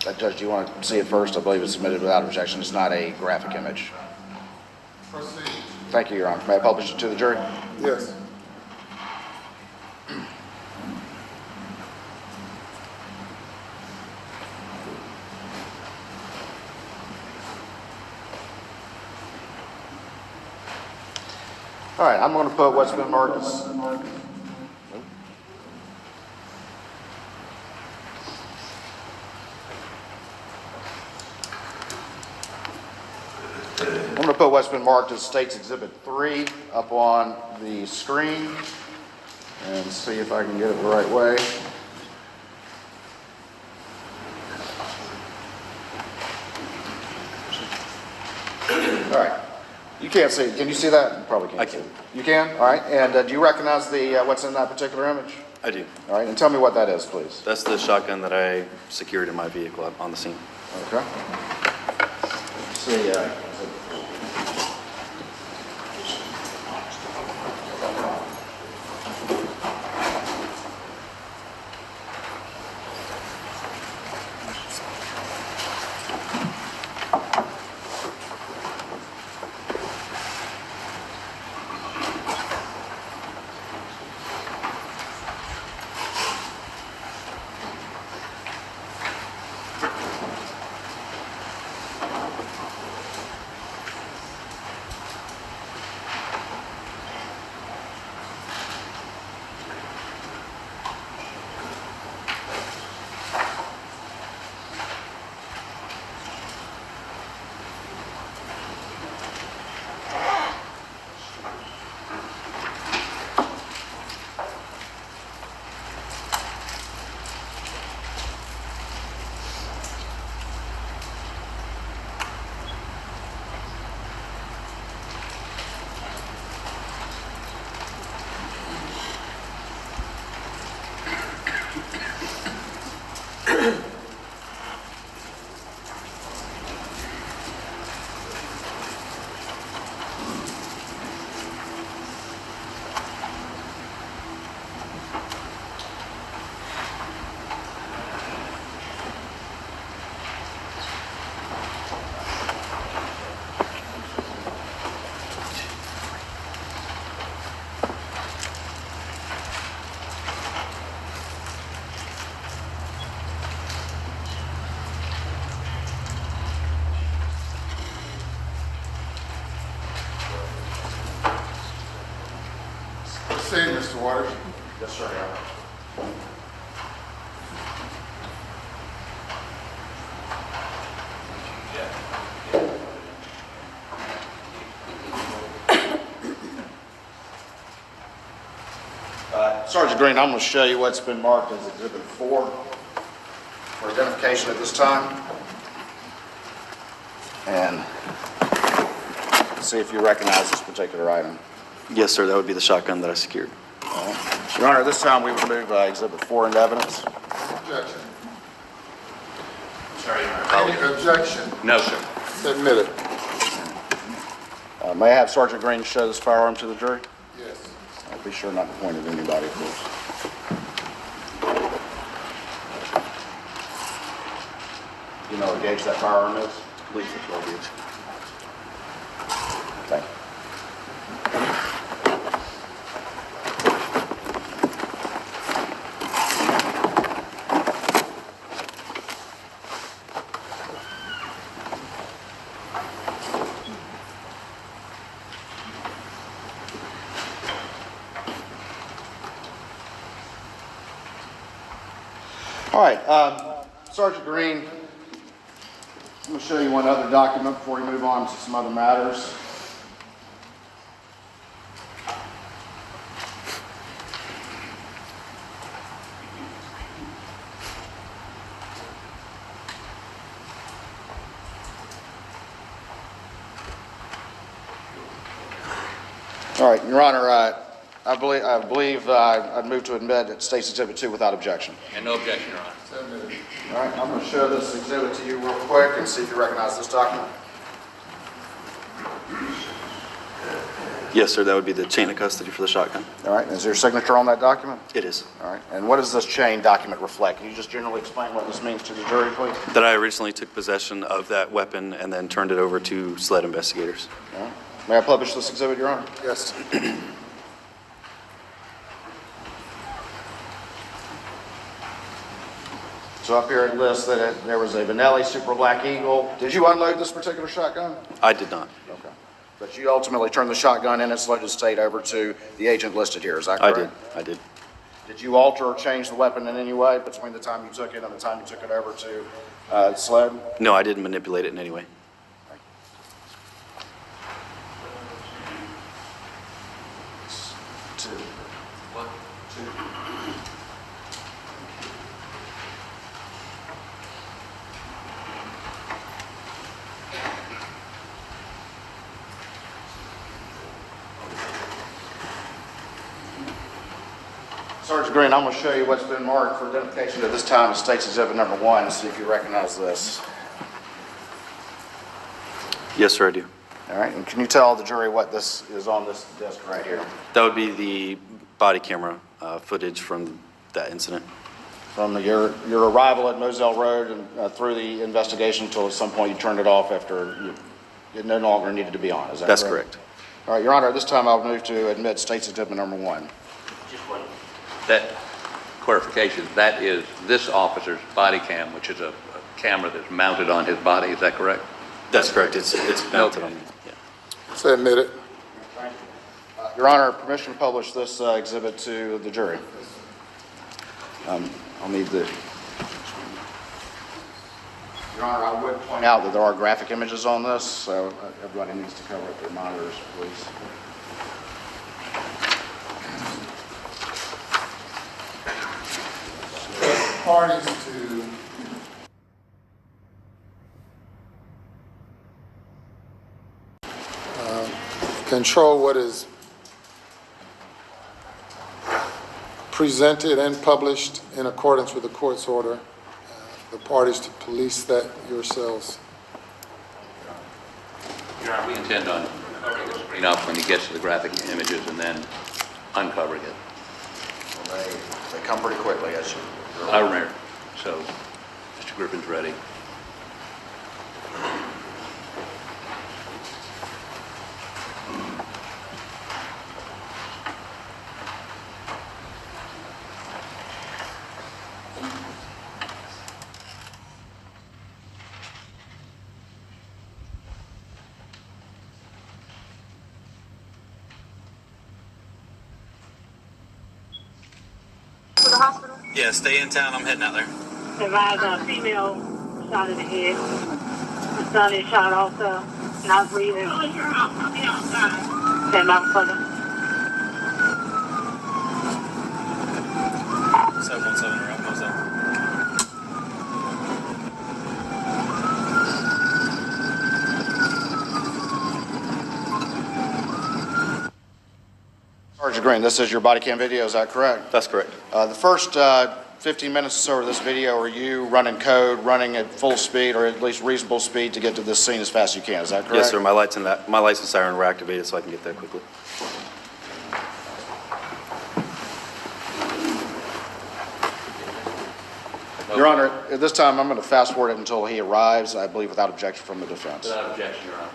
Judge, do you want to see it first? I believe it's submitted without objection. It's not a graphic image. Proceed. Thank you, Your Honor. May I publish it to the jury? Yes. All right, I'm going to put what's been marked as... I'm going to put what's been marked as State's Exhibit 3 up on the screen and see if I can get it the right way. All right. You can't see it. Can you see that? You probably can't. I can. See it. You can? All right. And do you recognize the what's in that particular image? I do. All right. And tell me what that is, please. That's the shotgun that I secured in my vehicle on the scene. Okay. Let's see. Proceed, Mr. Waters. Yes, sir, Your Honor. Sergeant Green, I'm going to show you what's been marked as Exhibit 4 for identification at this time. And see if you recognize this particular item. Yes, sir. That would be the shotgun that I secured. Your Honor, this time we would move Exhibit 4 into evidence. Objection. Sorry, Your Honor. Any objection? No, sir. Admitted. May I have Sergeant Green show this firearm to the jury? Yes. I'll be sure not to point at anybody, of course. You know what gauge that firearm is? I believe it's a 12 gauge. Thank you. All right, Sergeant Green, I'm going to show you one other document before we move on to some other matters. All right, Your Honor, I believe I'd move to admit it State's Exhibit 2 without objection. And no objection, Your Honor. Admitted. All right, I'm going to show this exhibit to you real quick and see if you recognize this document. Yes, sir, that would be the chain of custody for the shotgun. All right, is there a signature on that document? It is. All right, and what does this chain document reflect? Can you just generally explain what this means to the jury, please? That I originally took possession of that weapon and then turned it over to SLED investigators. All right. May I publish this exhibit, Your Honor? Yes. So up here it lists that there was a Benelli Super Black Eagle. Did you unload this particular shotgun? I did not. Okay. But you ultimately turned the shotgun in its loaded state over to the agent listed here, is that I correct? did. I did. Did you alter or change the weapon in any way between the time you took it and the time you took it over to SLED? No, I didn't manipulate it in any way. Two. What? Two. Sergeant Green, I'm going to show you what's been marked for identification at this time as State's Exhibit Number 1 and see if you recognize this. Yes, sir, I do. All right, and can you tell the jury what this is on this desk right here? That would be the body camera footage from that incident. From your arrival at Moselle Road and through the investigation until at some point you turned it off after it no longer needed to be on, is that correct? That's correct. All right, Your Honor, at this time I'll move to admit State's Exhibit Number 1. Just one. That clarification, that is this officer's body cam, which is a camera that's mounted on his body, is that correct? That's correct. It's mounted on. Yeah. So admitted. Thank you. Your Honor, permission to publish this exhibit to the jury. I'll need the... Your Honor, I would point out that there are graphic images on this, so everybody needs to cover up their monitors, please. Parties to control what is presented and published in accordance with the court's order. The parties to police that yourselves. Your Honor, we intend on covering the screen up when he gets to the graphic images and then uncovering it. Well, they come pretty quickly, as you... I remember. So, Mr. Griffin's ready. To the hospital. Yeah, stay in town. I'm heading out there. Advised a female shot in the head. My son is shot also. Not breathing. Stand by for them. 717 around Moselle. Sergeant Green, this is your body cam video, is that correct? That's correct. The first 15 minutes or so of this video are you running code, running at full speed or at least reasonable speed to get to this scene as fast as you can, is that correct? Yes, sir. My lights and siren were activated, so I can get there quickly. Your Honor, at this time, I'm going to fast forward it until he arrives, I believe without objection from the defense. Without objection, Your Honor.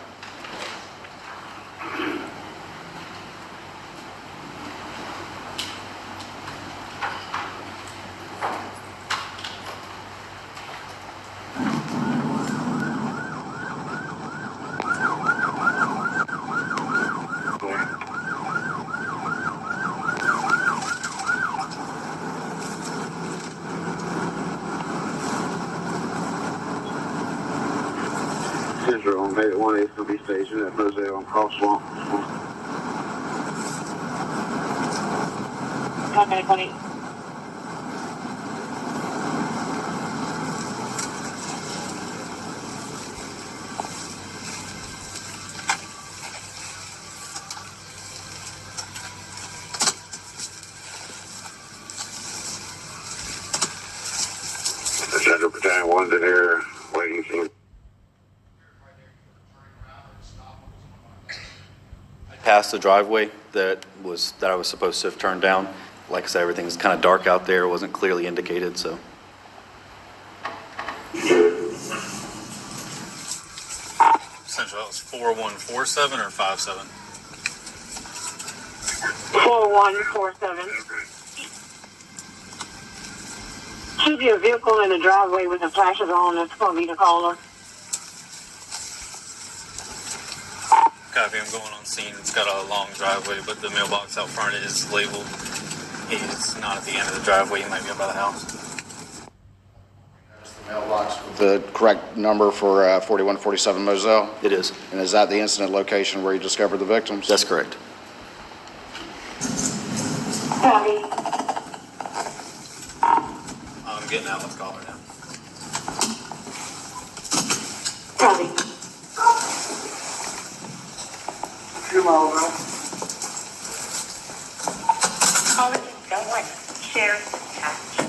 Central on 818 will be stationed at Moselle on Crosswalk. Okay, 20. The Central Battalion 1's in here waiting for past the driveway that I was supposed to have turned down. Like I said, everything's kind of dark out there, wasn't clearly indicated, so. Central, that was 4147 or 57? 4147. Should be a vehicle in the driveway with the flashes on. That's going to be the caller. Copy, I'm going on scene. It's got a long driveway, but the mailbox out front is labeled. He's not at the end of the driveway. He might be up by the house. Mailbox with the correct number for 4147 Moselle? It is. And is that the incident location where you discovered the victims? That's correct. Copy. I'm getting out. Let's call her now. Copy. Caller is going. Share attached.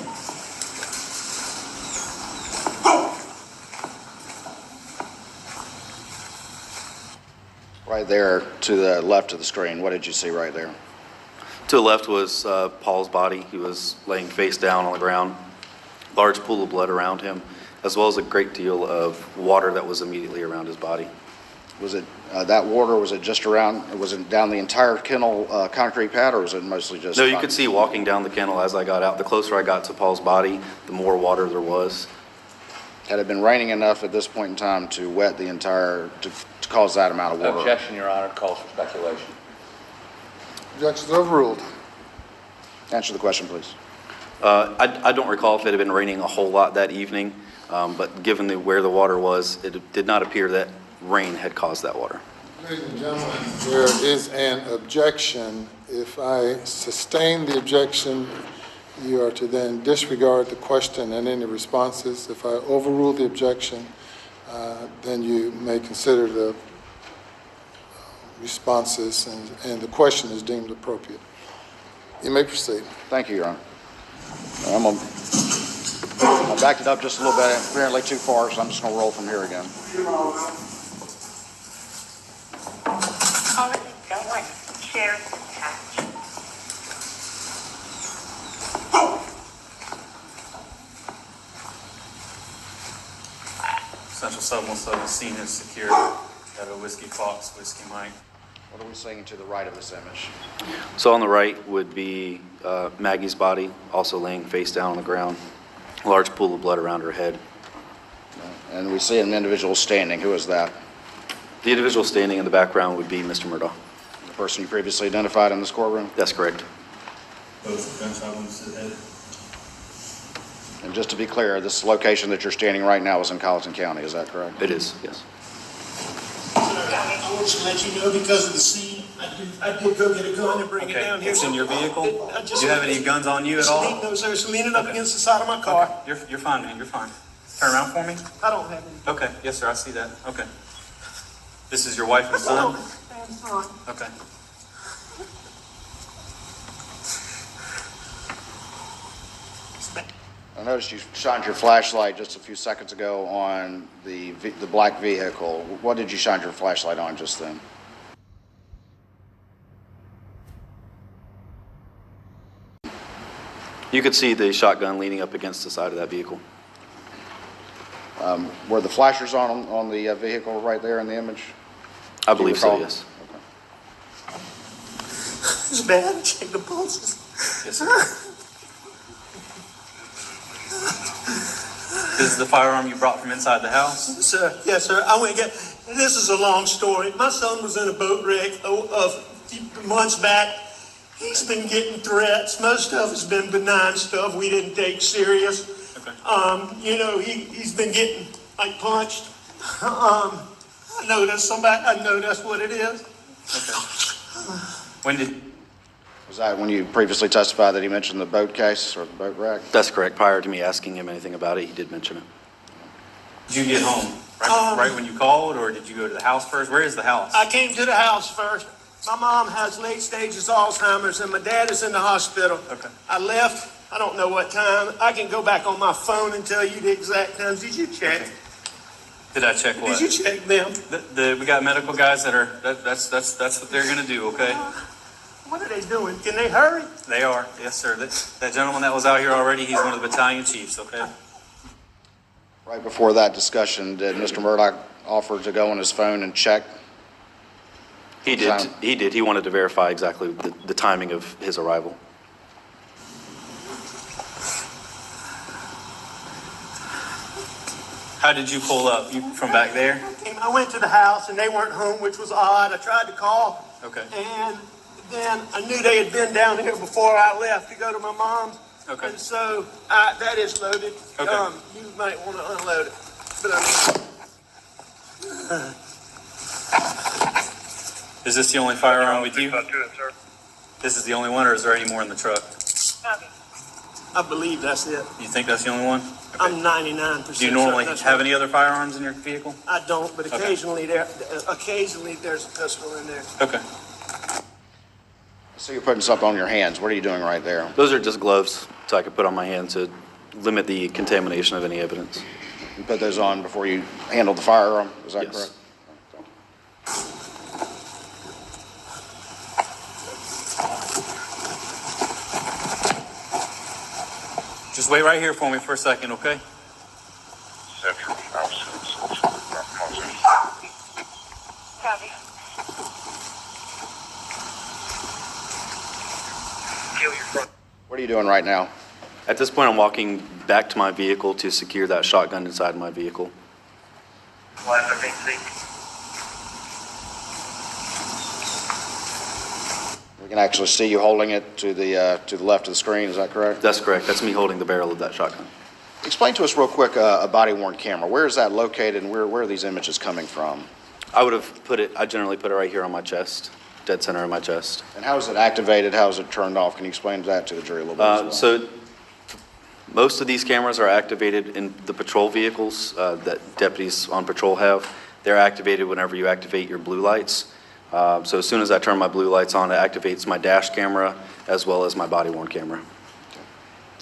Right there to the left of the screen, what did you see right there? To the left was Paul's body. He was laying face down on the ground. Large pool of blood around him, as well as a great deal of water that was immediately around his body. Was it that water, was it just around, was it down the entire kennel concrete pad, or was it mostly just? No, you could see walking down the kennel as I got out. The closer I got to Paul's body, the more water there was. Had it been raining enough at this point in time to wet the entire, to cause that amount of water? Objection, Your Honor, calls for speculation. Objections overruled. Answer the question, please. I don't recall if it had been raining a whole lot that evening, but given where the water was, it did not appear that rain had caused that water. Ladies and gentlemen, there is an objection. If I sustain the objection, you are to then disregard the question and any responses. If I overrule the objection, then you may consider the responses and the question is deemed appropriate. You may proceed. Thank you, Your Honor. I backed it up just a little bit, apparently too far, so I'm just going to roll from here again. Caller is going. Share attached. Central 717 scene is secured. Got a Whiskey Fox, Whiskey Mike. What are we seeing to the right of this image? So on the right would be Maggie's body, also laying face down on the ground. A large pool of blood around her head. And we see an individual standing. Who is that? The individual standing in the background would be Mr. Murdaugh. The person you previously identified in this courtroom? That's correct. Both gunshot wounds to the head. And just to be clear, this location that you're standing right now is in Colleton County, is that correct? It is, yes. I want to let you know because of the scene, I did go get a gun and bring it down here. It's in your vehicle? I just- Do you have any guns on you at all? No, sir, it's leaning up against the side of my car. You're fine, man. You're fine. Turn around for me. I don't have any. Okay. Yes, sir. I see that. Okay. This is your wife and son? I'm sorry. Okay. I noticed you shined your flashlight just a few seconds ago on the black vehicle. What did you shine your flashlight on just then? You could see the shotgun leaning up against the side of that vehicle. Were the flashers on the vehicle right there in the image? I believe so, recall? yes. It's bad. Check the pulses. Yes, sir. This is the firearm you brought from inside the house? Sir, yes, sir. I went and got, this is a long story. My son was in a boat wreck of months back. He's been getting threats. Most of it's been benign stuff we didn't take serious. Okay. You know, he's been getting like punched. I know that's what it is. Okay. When did, Was that when you previously testified that he mentioned the boat case or the boat wreck? That's correct. Prior to me asking him anything about it, he did mention it. did you get home? Right when you called, or did you go to the house first? Where is the house? I came to the house first. My mom has late stages Alzheimer's and my dad is in the hospital. Okay. I left, I don't know what time. I can go back on my phone and tell you the exact times. Did you check? Did I check what? Did you check them? We got medical guys that's what they're gonna do, okay? What are they doing? Can they hurry? They are, yes, sir. That gentleman that was out here already, he's one of the battalion chiefs, okay? Right before that discussion, did Mr. Murdaugh offer to go on his phone and check? He did. He did. He wanted to verify exactly the timing of his arrival. How did you pull up? You from back there? I went to the house and they weren't home, which was odd. I tried to call. Okay. And then I knew they had been down here before I left to go to my mom's. Okay. And so that is loaded. Okay. You might want to unload it. But Is this the only firearm with you? This is the only one, or is there any more in the truck? I believe that's it. You think that's the only one? I'm 99% Do you normally certain that's have right. any other firearms in your vehicle? I don't, but Okay. occasionally there's a pistol in there. Okay. So you're putting something on your hands. What are you doing right there? Those are just gloves, so I could put on my hand to limit the contamination of any evidence. You put those on before you handled the firearm, is that Yes. correct? Just wait right here for me for a second, okay? Copy. What are you doing right now? At this point, I'm walking back to my vehicle to secure that shotgun inside my vehicle. We can actually see you holding it to the left of the screen, is that correct? That's correct. That's me holding the barrel of that shotgun. Explain to us real quick a body-worn camera. Where is that located and where are these images coming from? I generally put it right here on my chest, dead center of my chest. And how is it activated? How is it turned off? Can you explain that to the jury a little bit as well? So most of these cameras are activated in the patrol vehicles that deputies on patrol have. They're activated whenever you activate your blue lights. So as soon as I turn my blue lights on, it activates my dash camera as well as my body-worn camera.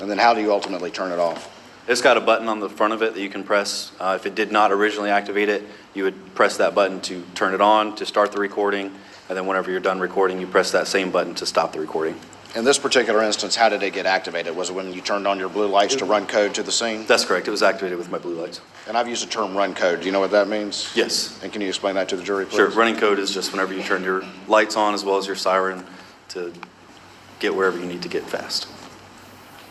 And then how do you ultimately turn it off? It's got a button on the front of it that you can press. If it did not originally activate it, you would press that button to turn it on, to start the recording, and then whenever you're done recording, you press that same button to stop the recording. In this particular instance, how did it get activated? Was it when you turned on your blue lights to run code to the scene? That's correct. It was activated with my blue lights. And I've used the term run code. Do you know what that means? Yes. And can you explain that to the jury, please? Sure. Running code is just whenever you turn your lights on as well as your siren to get wherever you need to get fast.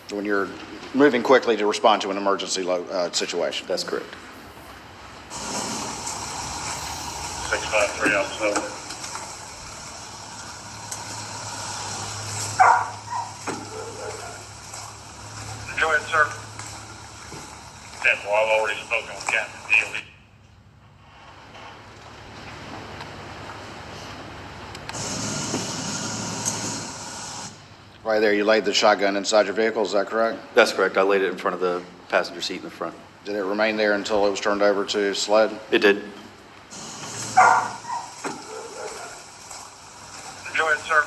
When you're moving quickly to respond to an emergency situation. That's correct. 653 outside. Go ahead, sir. Well, I've already spoken with Captain Dealey. Right there, you laid the shotgun inside your vehicle, is that correct? That's correct. I laid it in front of the passenger seat in the front. Did it remain there until it was turned over to SLED? It did. Go ahead, sir.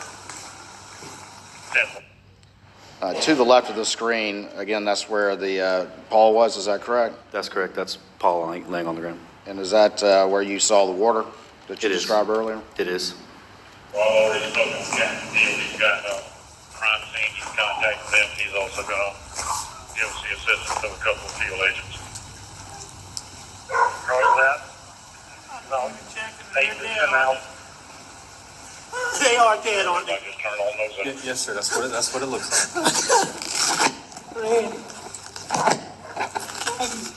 To the left of the screen, again, that's where the Paul was, is that correct? That's correct. That's Paul laying on the ground. And is that where you saw the water that you It is. described earlier? It is. Well, I've already spoken with Captain Dealey. He's got crime scene. He's contacted them. He's also going to give us the assistance of a couple of field agents. Roger that. No, they come out. They are dead, aren't I they? just turn on those. Yes, sir. That's what it looks like. Randy.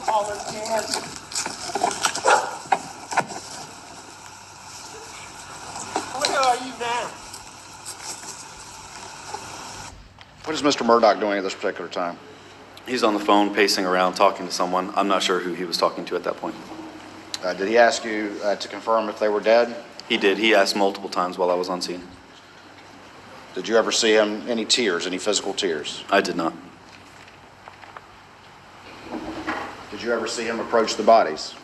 All are dead. Where are you now? What is Mr. Murdaugh doing at this particular time? He's on the phone pacing around talking to someone. I'm not sure who he was talking to at that point. Did he ask you to confirm if they were dead? He did. He asked multiple times while I was on scene. Did you ever see him, any tears, any physical tears? I did not. Did you ever see him approach the bodies?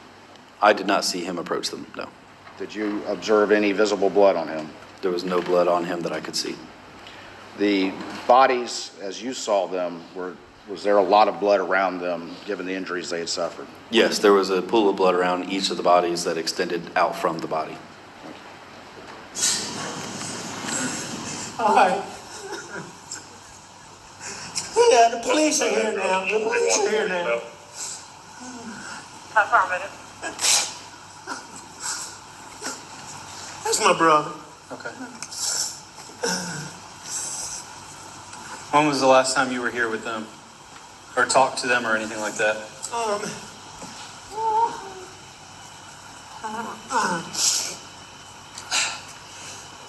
I did not see him approach them, no. Did you observe any visible blood on him? There was no blood on him that I could see. The bodies, as you saw them, were Was there a lot of blood around them, given the injuries they had suffered? Yes, there was a pool of blood around each of the bodies that extended out from the body. All right. Yeah, the police are here now. The police are here now. Affirmative. That's my brother. Okay. When was the last time you were here with them? Or talked to them or anything like that?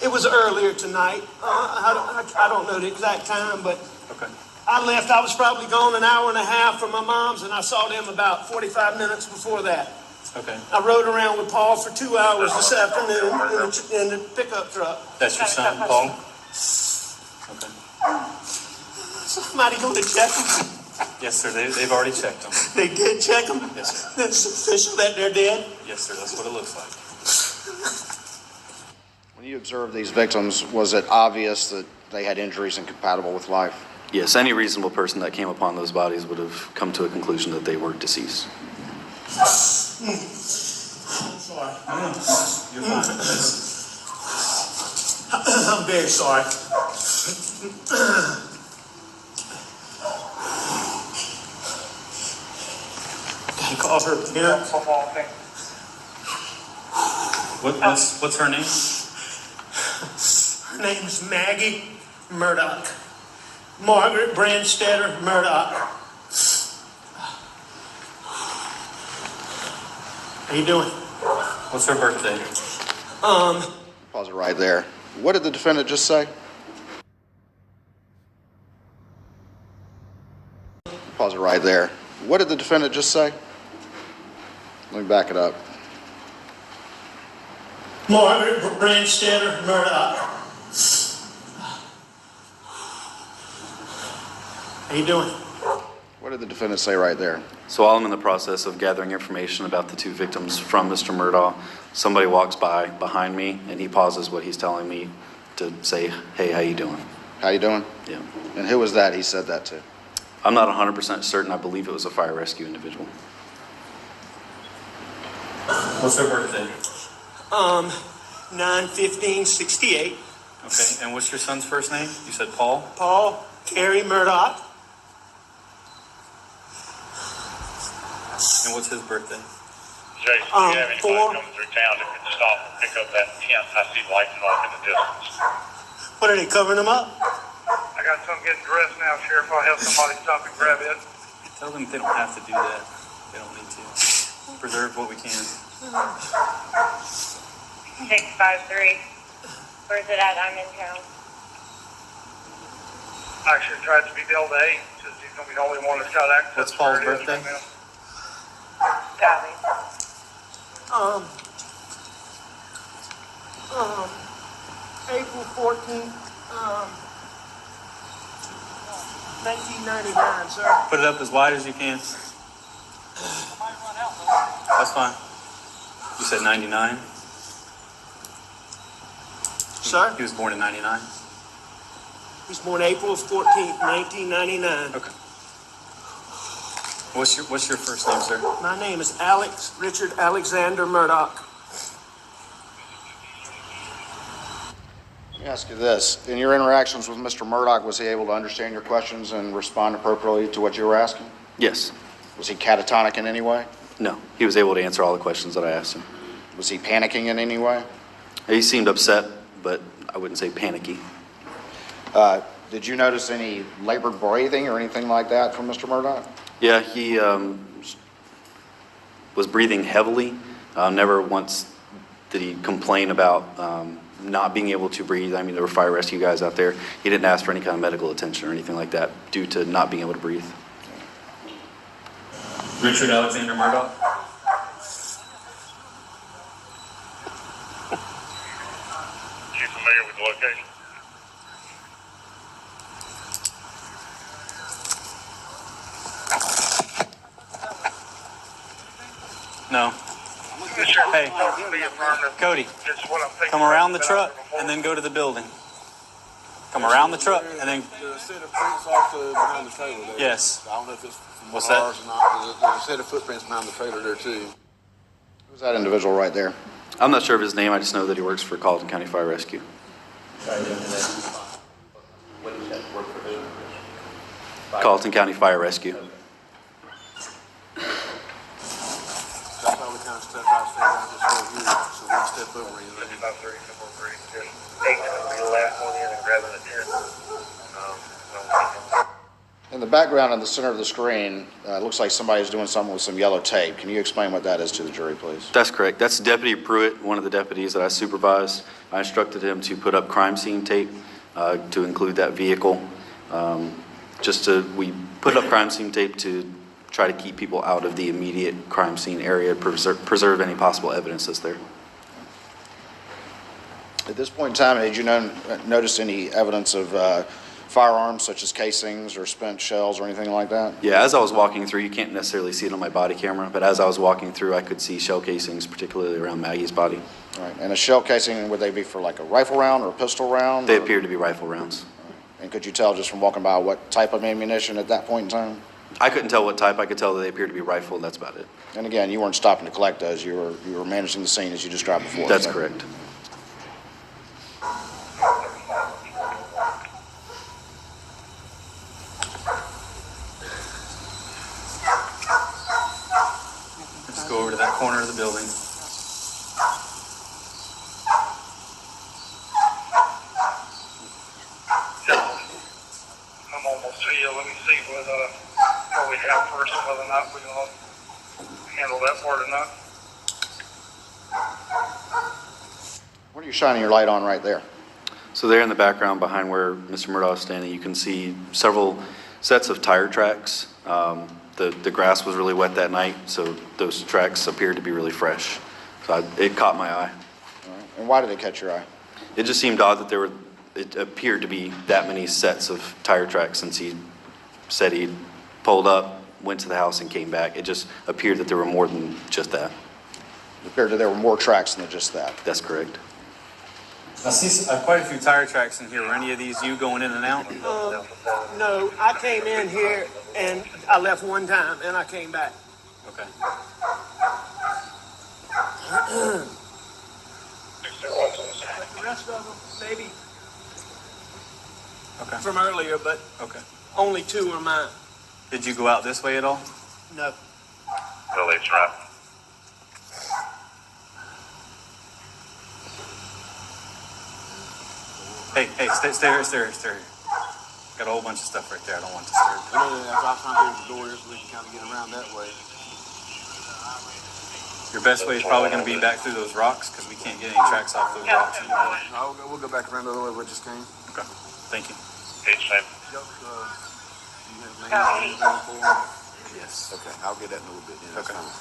It was earlier tonight. I don't know the exact time, but Okay. I left. I was probably gone an hour and a half from my mom's, and I saw them about 45 minutes before that. Okay. I rode around with Paul for 2 hours this afternoon in the pickup truck. That's your son, Paul? Okay. Somebody going to check him? Yes, sir. They've already checked them. They did check him? Yes, sir. It's official that they're dead? Yes, sir. That's what it looks like. When you observed these victims, was it obvious that they had injuries incompatible with life? Yes, any reasonable person that came upon those bodies would have come to a conclusion that they were deceased. I'm sorry. You're fine. I'm very sorry. Can I call her parents? What's her name? Her name's Maggie Murdaugh. Margaret Brandstetter Murdaugh. How you doing? What's her birthday? Pause it right there. What did the defendant just say? Pause it right there. What did the defendant just say? Let me back it up. Margaret Brandstetter Murdaugh. How you doing? What did the defendant say right there? So while I'm in the process of gathering information about the two victims from Mr. Murdaugh, somebody walks by behind me and he pauses what he's telling me to say, "Hey, how you doing?" How you doing? Yeah. And who was that he said that to? I'm not 100% certain. I believe it was a fire rescue individual. What's her birthday? 9/15/68. Okay. And what's your son's first name? You said Paul? Paul Carey Murdaugh. And what's his birthday? Jason, do you have anybody four. coming through town that can stop and pick up that tent? I see lighting off in the distance. What are they covering them up? I got some getting dressed now, Sheriff. I'll have somebody stop and grab it. Tell them they don't have to do that. They don't need to. Preserve what we can. 653. Where's it at? I'm in town. I should try to be Delta 8, since he's gonna be the only one that's got access. What's to Paul's where it is birthday? right now. Copy. April 14th, 1999, sir. Put it up as wide as you can. That's fine. You said 99? Sir? He was born in 99? He was born April 14th, 1999. Okay. What's your first name, sir? My name is Alex Richard Alexander Murdaugh. Let me ask you this. In your interactions with Mr. Murdaugh, was he able to understand your questions and respond appropriately to what you were asking? Yes. Was he catatonic in any way? No. He was able to answer all the questions that I asked him. Was he panicking in any way? He seemed upset, but I wouldn't say panicky. Did you notice any labored breathing or anything like that from Mr. Murdaugh? Yeah, he was breathing heavily. Never once did he complain about not being able to breathe. I mean, there were fire rescue guys out there. He didn't ask for any kind of medical attention or anything like that due to not being able to breathe. Richard Alexander Murdaugh? You familiar with the location? No. Hey, Cody, come around the truck and then go to the building. come around the truck, and then There's a set of prints also behind the trailer there. yes. I don't know if it's from What's that? ours or not. There's a set of footprints behind the trailer there too. Who's that individual right there? I'm not sure of his name, I just know that he works for Colleton County Fire Rescue. Colleton County Fire Rescue. That's how we kind of step out, step around this whole view, so we can step over anything. 55-3, 4-3, just 8 will be the last one in and grabbing the 10. In the background in the center of the screen, it looks like somebody's doing something with some yellow tape. Can you explain what that is to the jury, please? That's correct. That's Deputy Pruitt, one of the deputies that I supervised. I instructed him to put up crime scene tape to include that vehicle. We put up crime scene tape to try to keep people out of the immediate crime scene area, preserve any possible evidence that's there. At this point in time, had you noticed any evidence of firearms such as casings or spent shells or anything like that? Yeah, as I was walking through, you can't necessarily see it on my body camera, but as I was walking through, I could see shell casings, particularly around Maggie's body. All right. And a shell casing, would they be for like a rifle round or a pistol round? They or- appear to be rifle rounds. And could you tell just from walking by what type of ammunition at that point in time? I couldn't tell what type. I could tell that they appeared to be rifle, and that's about it. And again, you weren't stopping to collect those. You were managing the scene as you described before. That's so- correct. Let's go over to that corner of the building. I'm almost to you. Let me see what we have first and whether or not we can handle that part or not. What are you shining your light on right there? So there in the background behind where Mr. Murdaugh is standing, you can see several sets of tire tracks. The grass was really wet that night, so those tracks appeared to be really fresh. So it caught my eye. All right. And why did it catch your eye? It just seemed odd that it appeared to be that many sets of tire tracks since he said he pulled up, went to the house and came back. It just appeared that there were more than just that. It appeared that there were more tracks than just that. That's correct. I see quite a few tire tracks in here. Were any of these you going in and out? No, I came in here and I left one time and I came back. Okay. The rest of them, maybe Okay. from earlier, but Okay. only 2 are mine. Did you go out this way at all? No. Billy's right. Hey, stay here. Got a whole bunch of stuff right there. I don't want to disturb. I know that I was trying to get to the door here so we can kind of get around that way. Your best way is probably going to be back through those rocks because we can't get any tracks off those rocks anymore. We'll go back around the other way we just came. Okay. Thank you. Each name. You have names and everything for them? Yes. Okay, I'll get that in a little bit. Yeah, that's Okay. fine.